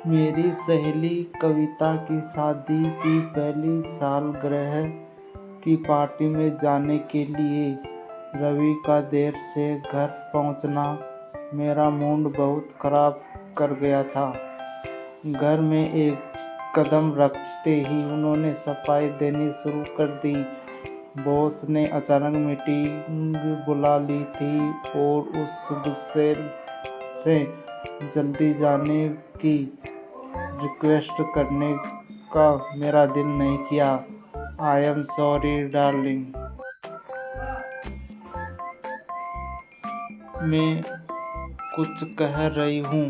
मेरी सहेली कविता की शादी की पहली सालगिरह की पार्टी में जाने के लिए रवि का देर से घर पहुंचना मेरा मूड बहुत खराब कर गया था। घर में एक कदम रखते ही उन्होंने सफाई देनी शुरू कर दी। बॉस ने अचानक मीटिंग बुला ली थी और उस गुस्से से जल्दी जाने की रिक्वेस्ट करने का मेरा दिल नहीं किया। I am sorry darling. मैं कुछ कह रही हूँ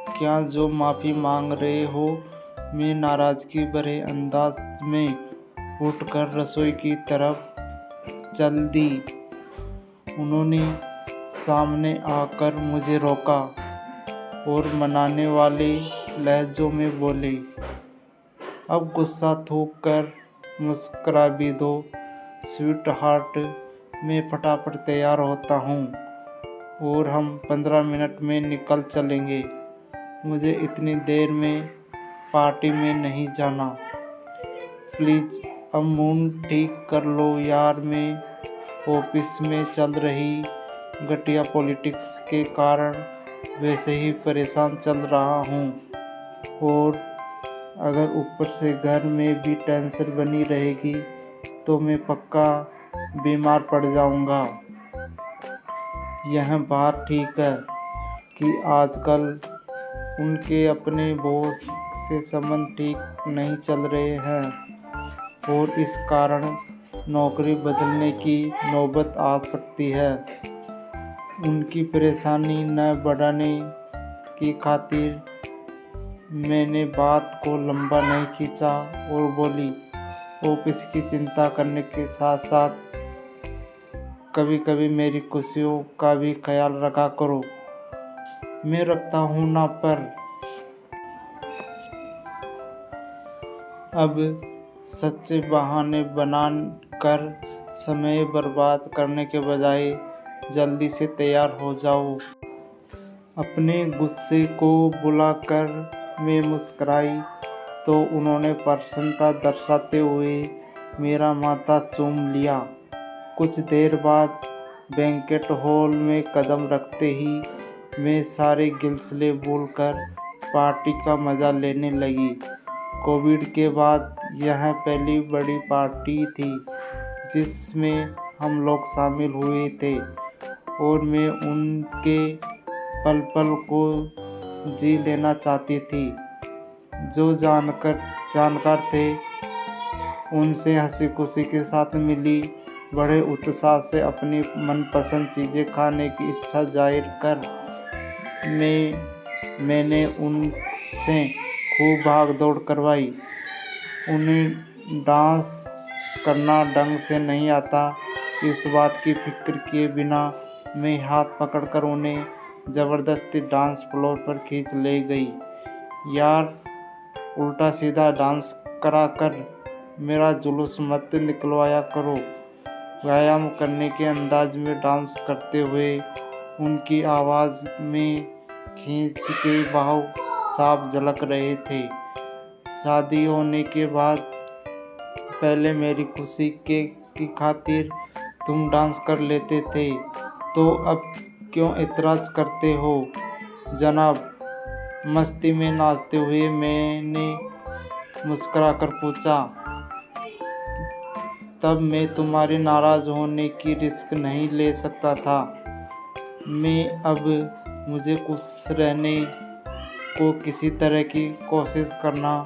क्या जो माफ़ी मांग रहे हो? मैं नाराज़गी भरे अंदाज में उठकर रसोई की तरफ चल दी। उन्होंने सामने आकर मुझे रोका और मनाने वाले लहजों में बोले, अब गुस्सा थूक कर मुस्कुरा भी दो स्वीट हार्ट। मैं फटाफट तैयार होता हूँ और हम 15 मिनट में निकल चलेंगे। मुझे इतनी देर में पार्टी में नहीं जाना। प्लीज़ अब मूड ठीक कर लो यार। मैं ऑफिस में चल रही घटिया पॉलिटिक्स के कारण वैसे ही परेशान चल रहा हूँ और अगर ऊपर से घर में भी टेंशन बनी रहेगी तो मैं पक्का बीमार पड़ जाऊँगा। यह बात ठीक है कि आजकल उनके अपने बॉस से संबंध ठीक नहीं चल रहे हैं और इस कारण नौकरी बदलने की नौबत आ सकती है। उनकी परेशानी न बढ़ाने की खातिर मैंने बात को लंबा नहीं खींचा और बोली, ऑफिस की चिंता करने के साथ साथ कभी कभी मेरी खुशियों का भी ख्याल रखा करो। मैं रखता हूँ ना, पर अब सच्चे बहाने बनाकर समय बर्बाद करने के बजाय जल्दी से तैयार हो जाओ। अपने गुस्से को बुलाकर मैं मुस्कुराई तो उन्होंने प्रसन्नता दर्शाते हुए मेरा माथा चूम लिया। कुछ देर बाद बैंकेट हॉल में कदम रखते ही मैं सारे गिल्सले भूलकर पार्टी का मज़ा लेने लगी। कोविड के बाद यह पहली बड़ी पार्टी थी जिसमें हम लोग शामिल हुए थे और मैं उनके पल पल को जी लेना चाहती थी। जो जानकार थे उनसे हंसी खुशी के साथ मिली। बड़े उत्साह से अपनी मनपसंद चीज़ें खाने की इच्छा जाहिर कर मैंने उनसे खूब भाग दौड़ करवाई। उन्हें डांस करना ढंग से नहीं आता, इस बात की फिक्र किए बिना मैं हाथ पकड़कर उन्हें ज़बरदस्ती डांस फ्लोर पर खींच ले गई। यार, उल्टा सीधा डांस करा कर मेरा जुलूस मत निकलवाया करो। व्यायाम करने के अंदाज में डांस करते हुए उनकी आवाज़ में खींच के भाव साफ झलक रहे थे। शादी होने के बाद पहले मेरी खुशी की खातिर तुम डांस कर लेते थे, तो अब क्यों एतराज़ करते हो जनाब? मस्ती में नाचते हुए मैंने मुस्कुराकर पूछा। तब मैं तुम्हारे नाराज़ होने की रिस्क नहीं ले सकता था। मुझे खुश रहने को किसी तरह की कोशिश करना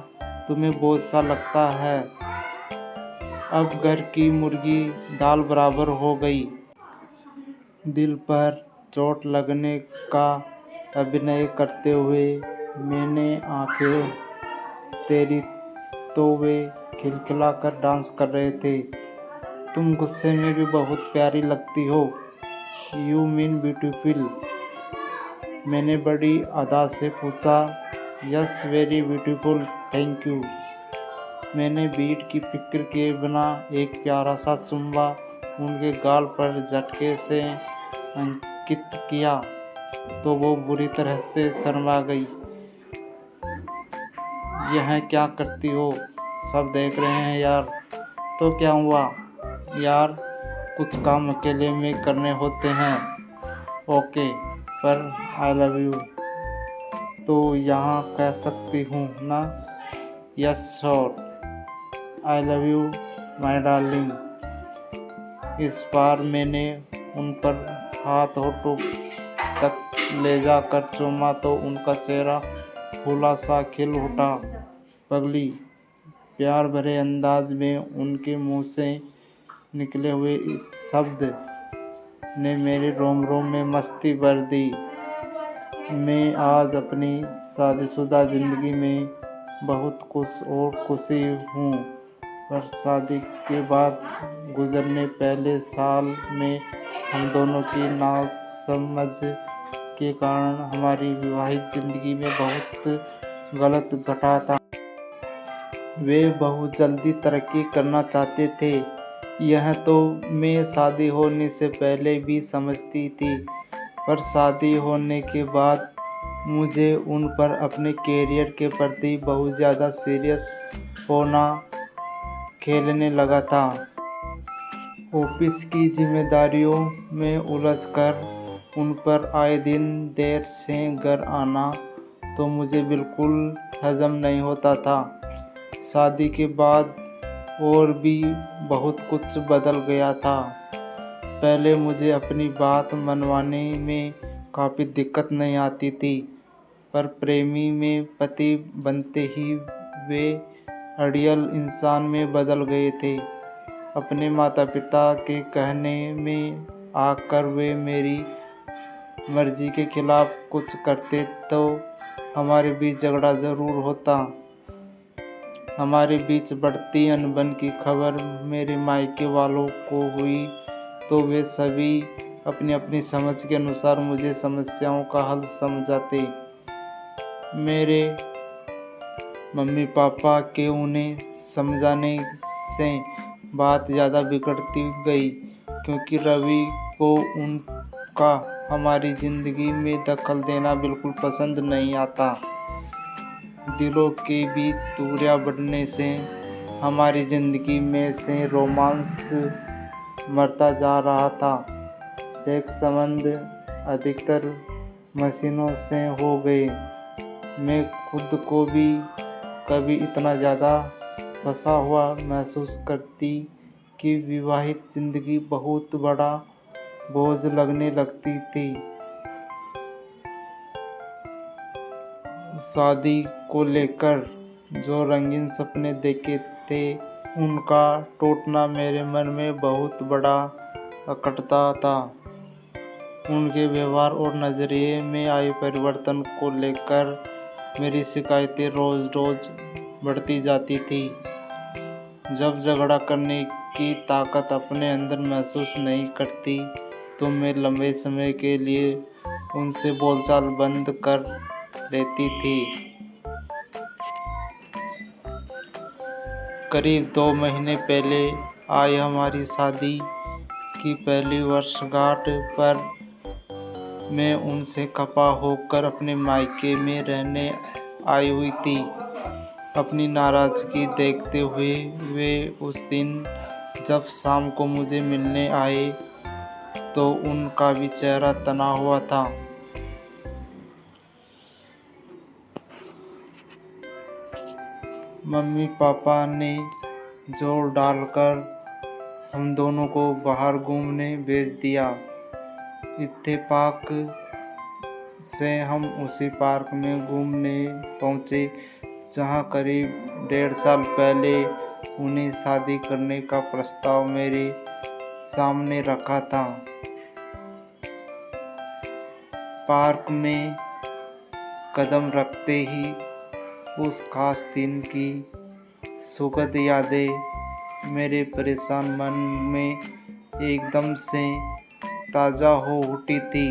तुम्हें बोझ सा लगता है। अब घर की मुर्गी दाल बराबर हो गई। दिल पर चोट लगने का अभिनय करते हुए मैंने आंखें तेरी तो वे खिलखिलाकर डांस कर रहे थे। तुम गुस्से में भी बहुत प्यारी लगती हो। You mean beautiful. मैंने बड़ी अदा से पूछा। Yes, very beautiful, thank you. मैंने बीट की फिक्र किए बिना एक प्यारा सा चुम्मा उनके गाल पर झटके से अंकित किया तो वो बुरी तरह से शर्मा गई। यह क्या करती हो? सब देख रहे हैं यार। तो क्या हुआ यार, कुछ काम अकेले में करने होते हैं। ओके, पर आई लव यू तो यहाँ कह सकती हूँ ना? Yes sure, I love you my darling. इस बार मैंने उन पर हाथ होठों तक ले जाकर चूमा तो उनका चेहरा फूला सा खिल उठा। पगली, प्यार भरे अंदाज में उनके मुंह से निकले हुए इस शब्द ने मेरे रोम रोम में मस्ती भर दी। मैं आज अपनी शादीशुदा ज़िंदगी में बहुत खुश और खुशी हूँ, पर शादी के बाद गुजरने पहले साल में हम दोनों की नासमझ के कारण हमारी विवाहित ज़िंदगी में बहुत गलत घटा था। वे बहुत जल्दी तरक्की करना चाहते थे, यह तो मैं शादी होने से पहले भी समझती थी, पर शादी होने के बाद मुझे उन पर अपने कैरियर के प्रति बहुत ज़्यादा सीरियस होना खेलने लगा था। ऑफिस की जिम्मेदारियों में उलझकर उन पर आए दिन देर से घर आना तो मुझे बिल्कुल हजम नहीं होता था। शादी के बाद और भी बहुत कुछ बदल गया था। पहले मुझे अपनी बात मनवाने में काफ़ी दिक्कत नहीं आती थी, पर प्रेमी में पति बनते ही वे आइडियल इंसान में बदल गए थे। अपने माता पिता के कहने में आकर वे मेरी मर्जी के खिलाफ कुछ करते तो हमारे बीच झगड़ा ज़रूर होता। हमारे बीच बढ़ती अनबन की खबर मेरे मायके वालों को हुई तो वे सभी अपनी अपनी समझ के अनुसार मुझे समस्याओं का हल समझाते। मेरे मम्मी पापा के उन्हें समझाने से बात ज़्यादा बिगड़ती गई, क्योंकि रवि को उनका हमारी ज़िंदगी में दखल देना बिल्कुल पसंद नहीं आता। दिलों के बीच दूरियां बढ़ने से हमारी ज़िंदगी में से रोमांस मरता जा रहा था। सेक्स संबंध अधिकतर मशीनों से हो गए। मैं खुद को भी कभी इतना ज़्यादा फंसा हुआ महसूस करती कि विवाहित ज़िंदगी बहुत बड़ा बोझ लगने लगती थी। शादी को लेकर जो रंगीन सपने देखे थे उनका टूटना मेरे मन में बहुत बड़ा अकड़ता था। उनके व्यवहार और नज़रिए में आए परिवर्तन को लेकर मेरी शिकायतें रोज़ रोज़ बढ़ती जाती थी। जब झगड़ा करने की ताकत अपने अंदर महसूस नहीं करती तो मैं लंबे समय के लिए उनसे बोलचाल बंद कर लेती थी। करीब 2 महीने पहले आई हमारी शादी की पहली वर्षगांठ पर मैं उनसे खफा होकर अपने मायके में रहने आई हुई थी। अपनी नाराज़गी देखते हुए वे उस दिन जब शाम को मुझे मिलने आए तो उनका भी चेहरा तना हुआ था। मम्मी पापा ने जोर डालकर हम दोनों को बाहर घूमने भेज दिया। इत्तेफाक से हम उसी पार्क में घूमने पहुंचे जहां करीब 1.5 साल पहले उन्हें शादी करने का प्रस्ताव मेरे सामने रखा था। पार्क में कदम रखते ही उस खास दिन की सुखद यादें मेरे परेशान मन में एकदम से ताज़ा हो उठी थी।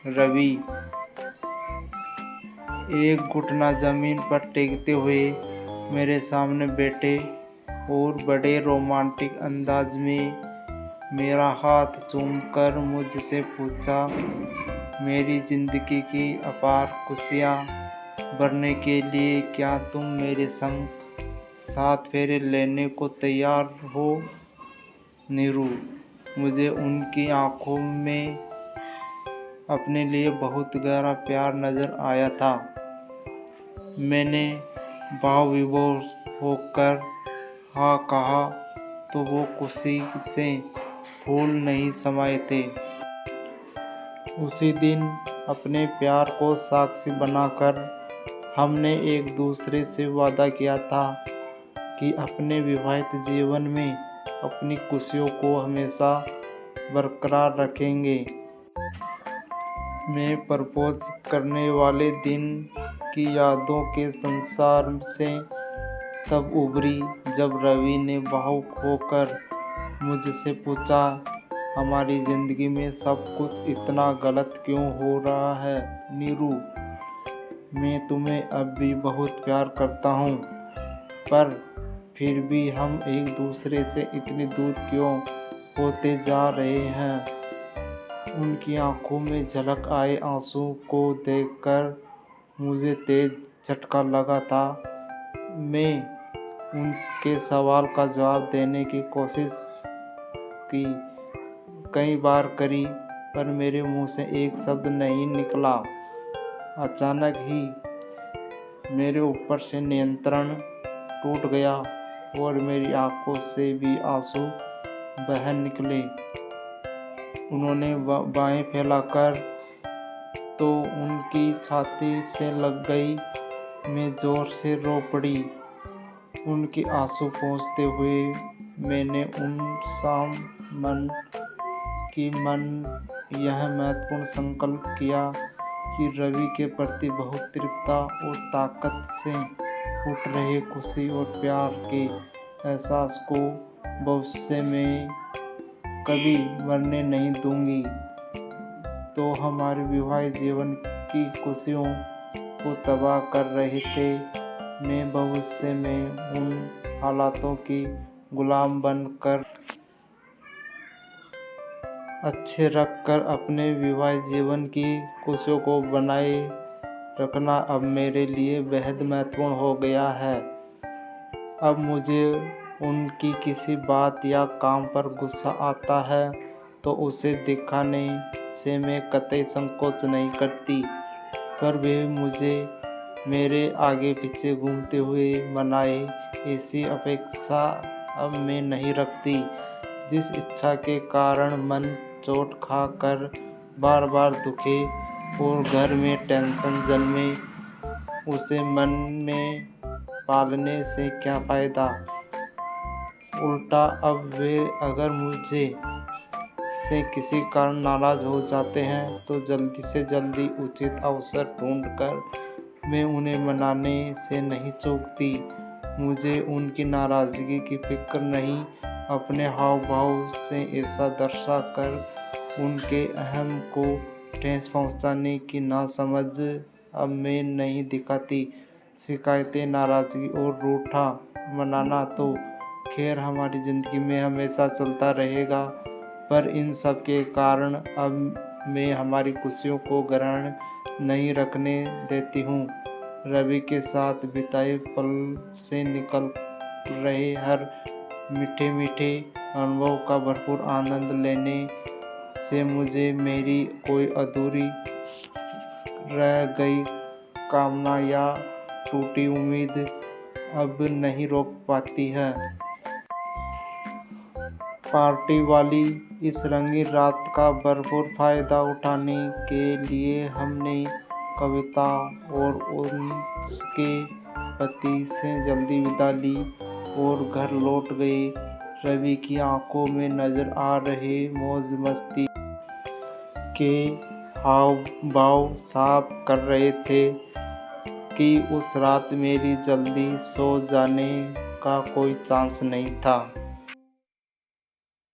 रवि एक घुटना जमीन पर टेकते हुए मेरे सामने बैठे और बड़े रोमांटिक अंदाज में मेरा हाथ चूमकर मुझसे पूछा, मेरी ज़िंदगी की अपार खुशियाँ भरने के लिए क्या तुम मेरे संग 7 फेरे लेने को तैयार हो नीरू? मुझे उनकी आंखों में अपने लिए बहुत गहरा प्यार नजर आया था। मैंने भाव विभोर होकर हाँ कहा तो वो खुशी से फूल नहीं समाये थे। उसी दिन अपने प्यार को साक्षी बनाकर हमने एक दूसरे से वादा किया था कि अपने विवाहित जीवन में अपनी खुशियों को हमेशा बरकरार रखेंगे। मैं प्रपोज करने वाले दिन की यादों के संसार से तब उभरी जब रवि ने भावुक होकर मुझसे पूछा, हमारी ज़िंदगी में सब कुछ इतना गलत क्यों हो रहा है नीरू? मैं तुम्हें अब भी बहुत प्यार करता हूँ, पर फिर भी हम एक दूसरे से इतनी दूर क्यों होते जा रहे हैं? उनकी आंखों में झलक आए आंसू को देखकर मुझे तेज झटका लगा था। मैं उनके सवाल का जवाब देने की कोशिश की, कई बार करी, पर मेरे मुंह से एक शब्द नहीं निकला। अचानक ही मेरे ऊपर से नियंत्रण टूट गया और मेरी आंखों से भी आंसू बह निकले। उन्होंने बाहें फैलाकर तो उनकी छाती से लग गई। मैं जोर से रो पड़ी। उनके आंसू पोंछते हुए मैंने उन मन यह महत्वपूर्ण संकल्प किया कि रवि के प्रति बहुत तृप्ता और ताकत से उठ रहे खुशी और प्यार के एहसास को भविष्य में कभी मरने नहीं दूंगी। तो हमारे विवाहित जीवन की खुशियों को तबाह कर रहे थे। मैं भविष्य में उन हालातों की गुलाम बनकर अच्छे रखकर अपने विवाहित जीवन की खुशियों को बनाए रखना अब मेरे लिए बेहद महत्वपूर्ण हो गया है। अब मुझे उनकी किसी बात या काम पर गुस्सा आता है तो उसे दिखाने से मैं कतई संकोच नहीं करती, पर वे मुझे मेरे आगे पीछे घूमते हुए मनाए, ऐसी अपेक्षा अब मैं नहीं रखती। जिस इच्छा के कारण मन चोट खाकर बार बार दुखे और घर में टेंशन जन्मे, उसे मन में पालने से क्या फ़ायदा। उल्टा अब वे अगर मुझे से किसी कारण नाराज़ हो जाते हैं तो जल्दी से जल्दी उचित अवसर ढूंढकर मैं उन्हें मनाने से नहीं चूकती। मुझे उनकी नाराज़गी की फिक्र नहीं, अपने हाव भाव से ऐसा दर्शा कर उनके अहम को ठेस पहुंचाने की नासमझ अब मैं नहीं दिखाती। शिकायतें, नाराज़गी और रूठा मनाना तो खैर हमारी ज़िंदगी में हमेशा चलता रहेगा, पर इन सब के कारण अब मैं हमारी खुशियों को ग्रहण नहीं रखने देती हूँ। रवि के साथ बिताए पल से निकल रहे हर मीठे मीठे अनुभव का भरपूर आनंद लेने से मुझे मेरी कोई अधूरी रह गई कामना या टूटी उम्मीद अब नहीं रोक पाती है। पार्टी वाली इस रंगीन रात का भरपूर फायदा उठाने के लिए हमने कविता और उसके पति से जल्दी विदा ली और घर लौट गए। रवि की आंखों में नजर आ रहे मौज मस्ती के हाव भाव साफ कर रहे थे कि उस रात मेरी जल्दी सो जाने का कोई चांस नहीं था।